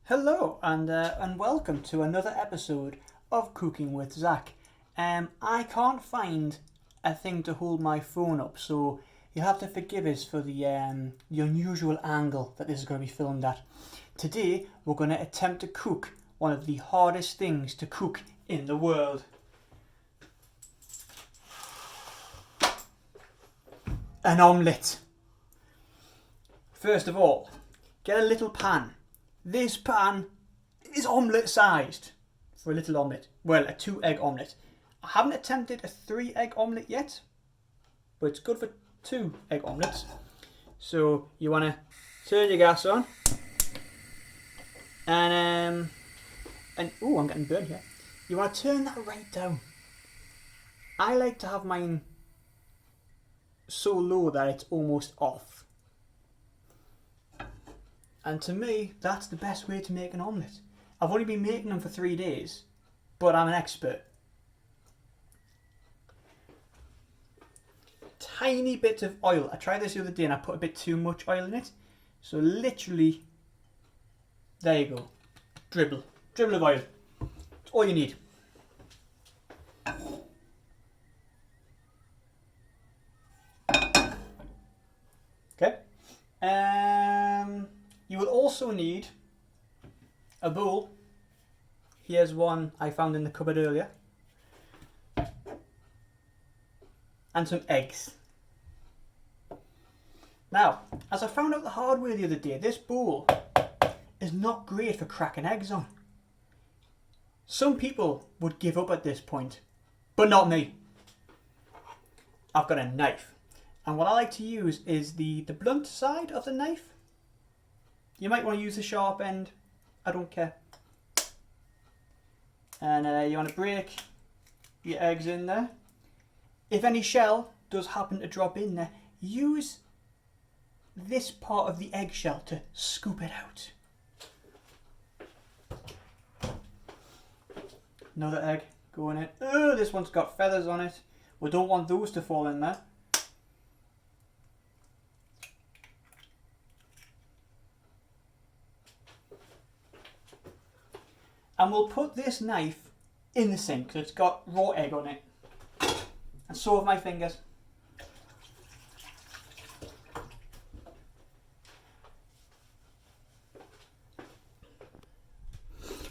Hello and welcome to another episode of Cooking with Zach. I can't find a thing to hold my phone up, so you have to forgive us for the unusual angle that this is going to be filmed at. Today we're going to attempt to cook one of the hardest things to cook in the world. An omelette. First of all, get a little pan. This pan is omelette sized for a little omelette. Well, a 2-egg omelette. I haven't attempted a 3-egg omelette yet, but it's good for 2-egg omelettes. So you want to turn your gas on, and oh, I'm getting burnt here. You want to turn that right down. I like to have mine so low that it's almost off. And to me, that's the best way to make an omelette. I've only been making them for 3 days, but I'm an expert. Tiny bit of oil. I tried this the other day and I put a bit too much oil in it. So literally, there you go. Dribble of oil. That's all you need. Okay. You will also need a bowl. Here's one I found in the cupboard earlier. And some eggs. Now, as I found out the hard way the other day, this bowl is not great for cracking eggs on. Some people would give up at this point, but not me. I've got a knife. And what I like to use is the blunt side of the knife. You might want to use the sharp end. I don't care. And you want to break your eggs in there. If any shell does happen to drop in there, use this part of the eggshell to scoop it out. Another egg going in. Oh, this one's got feathers on it. We don't want those to fall in there. And we'll put this knife in the sink because it's got raw egg on it. And so have my fingers.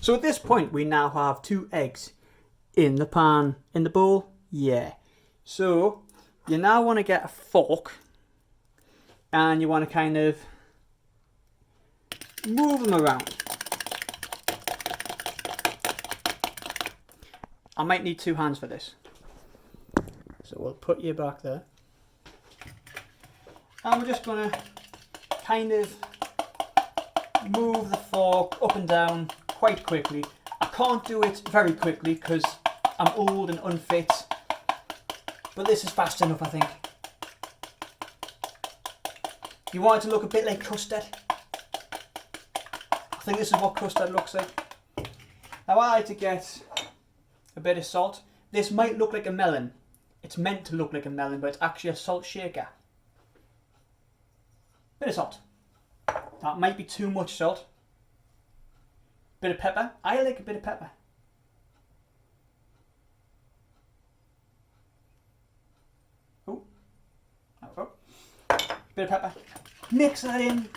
So at this point we now have 2 eggs in the pan, in the bowl. Yeah. So you now want to get a fork and you want to kind of move them around. I might need 2 hands for this. So we'll put you back there. And we're just going to kind of move the fork up and down quite quickly. I can't do it very quickly because I'm old and unfit. But this is fast enough, I think. You want it to look a bit like custard? I think this is what custard looks like. Now I like to get a bit of salt. This might look like a melon. It's meant to look like a melon, but it's actually a salt shaker. Bit of salt. That might be too much salt. Bit of pepper. I like a bit of pepper. Oh. Oh. Bit of pepper. Mix that in.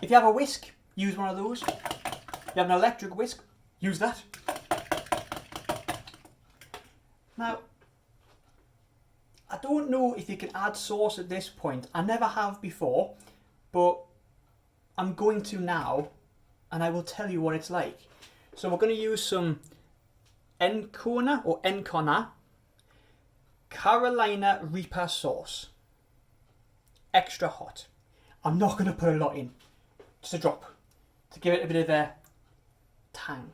If you have a whisk, use one of those. If you have an electric whisk, use that. Now, I don't know if you can add sauce at this point. I never have before, but I'm going to now, and I will tell you what it's like. So we're going to use some Encona Carolina Reaper sauce. Extra hot. I'm not going to put a lot in. Just a drop to give it a bit of a tang.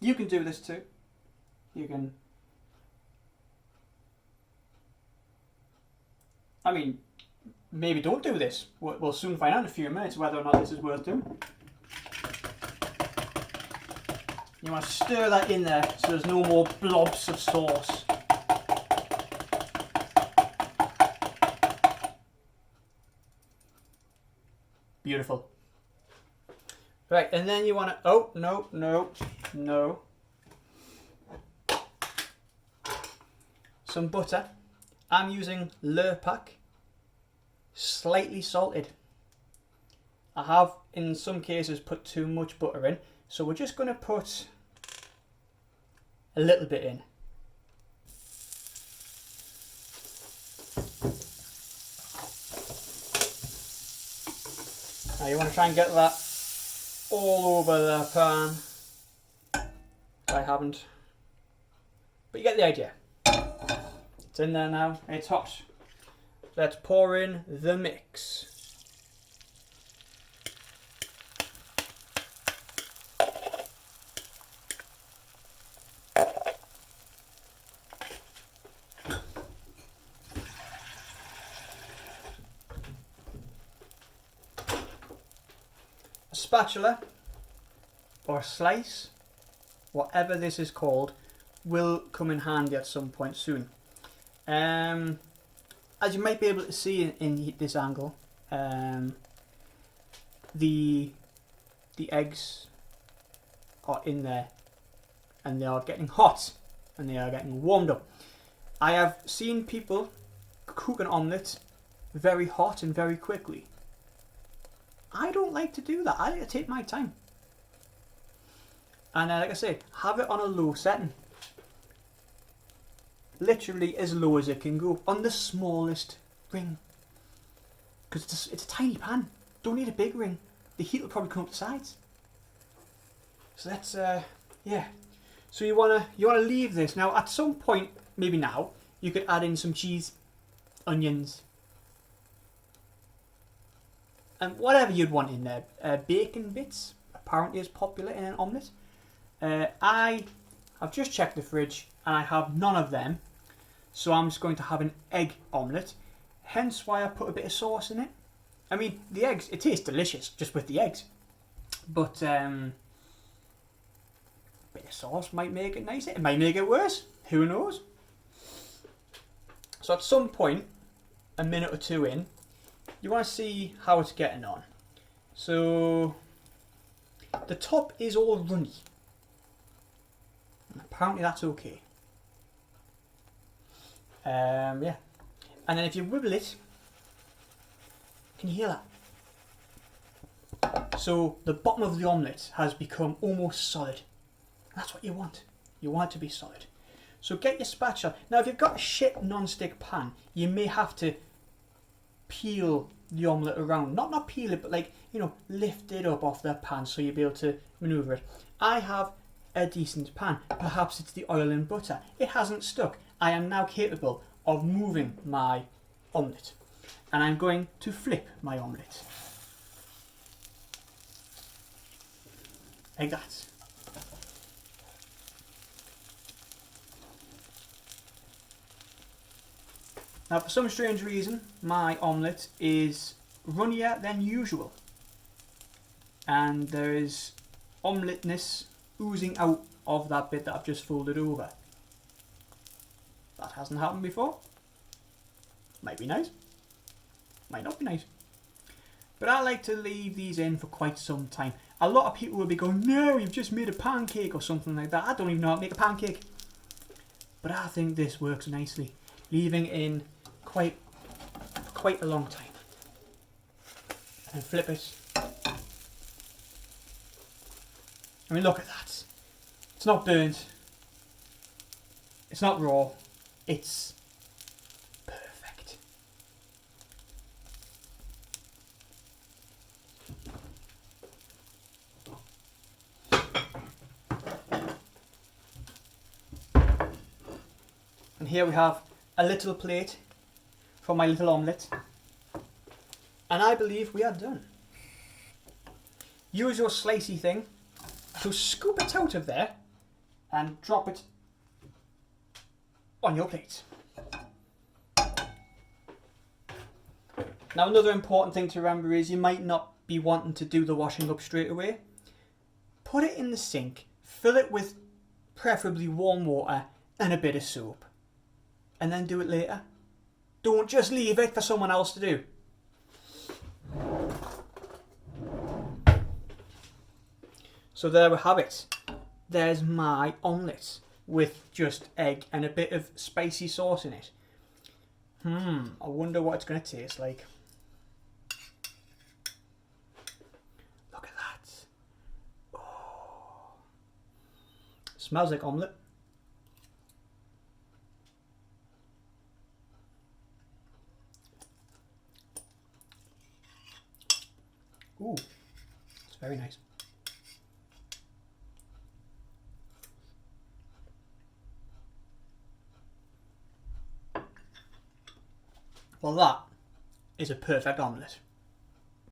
You can do this too. You can. I mean, maybe don't do this. We'll soon find out in a few minutes whether or not this is worth doing. You want to stir that in there so there's no more blobs of sauce. Beautiful. Right, and then you want to, oh, no. Some butter. I'm using Lurpak, slightly salted. I have, in some cases, put too much butter in, so we're just going to put a little bit in. Now you want to try and get that all over the pan. I haven't, but you get the idea. It's in there now, it's hot. Let's pour in the mix. A spatula or a slice, whatever this is called, will come in handy at some point soon. As you might be able to see in this angle, the eggs are in there and they are getting hot and they are getting warmed up. I have seen people cook an omelette very hot and very quickly. I don't like to do that. I like to take my time. And like I say, have it on a low setting. Literally as low as it can go, on the smallest ring. Because it's a tiny pan. Don't need a big ring. The heat will probably come up the sides. So that's, yeah. So you wanna leave this. Now at some point, maybe now, you could add in some cheese, onions, and whatever you'd want in there. Bacon bits apparently is popular in an omelette. I have just checked the fridge and I have none of them, so I'm just going to have an egg omelette, hence why I put a bit of sauce in it. I mean, the eggs, it tastes delicious just with the eggs, but a bit of sauce might make it nicer. It might make it worse, who knows. So at some point, a minute or two in, you want to see how it's getting on. So the top is all runny. Apparently that's okay. Yeah. And then if you wibble it, can you hear that? So the bottom of the omelette has become almost solid. That's what you want. You want it to be solid. So get your spatula. Now if you've got a shit non-stick pan, you may have to peel the omelette around. Not peel it, but like, you know, lift it up off the pan so you'll be able to maneuver it. I have a decent pan. Perhaps it's the oil and butter. It hasn't stuck. I am now capable of moving my omelette. And I'm going to flip my omelette. Like that. Now for some strange reason, my omelette is runnier than usual. And there is omeletteness oozing out of that bit that I've just folded over. That hasn't happened before. Might be nice. Might not be nice. But I like to leave these in for quite some time. A lot of people will be going, no, you've just made a pancake or something like that. I don't even know how to make a pancake. But I think this works nicely. Leaving in quite a long time. And flip it. I mean, look at that. It's not burnt. It's not raw. It's perfect. And here we have a little plate for my little omelette. And I believe we are done. Use your slicey thing to scoop it out of there and drop it on your plate. Now another important thing to remember is you might not be wanting to do the washing up straight away. Put it in the sink, fill it with preferably warm water and a bit of soap, and then do it later. Don't just leave it for someone else to do. So there we have it. There's my omelette with just egg and a bit of spicy sauce in it. I wonder what it's going to taste like. Look at that. Oh. Smells like omelette. Ooh, it's very nice. Well, that is a perfect omelette.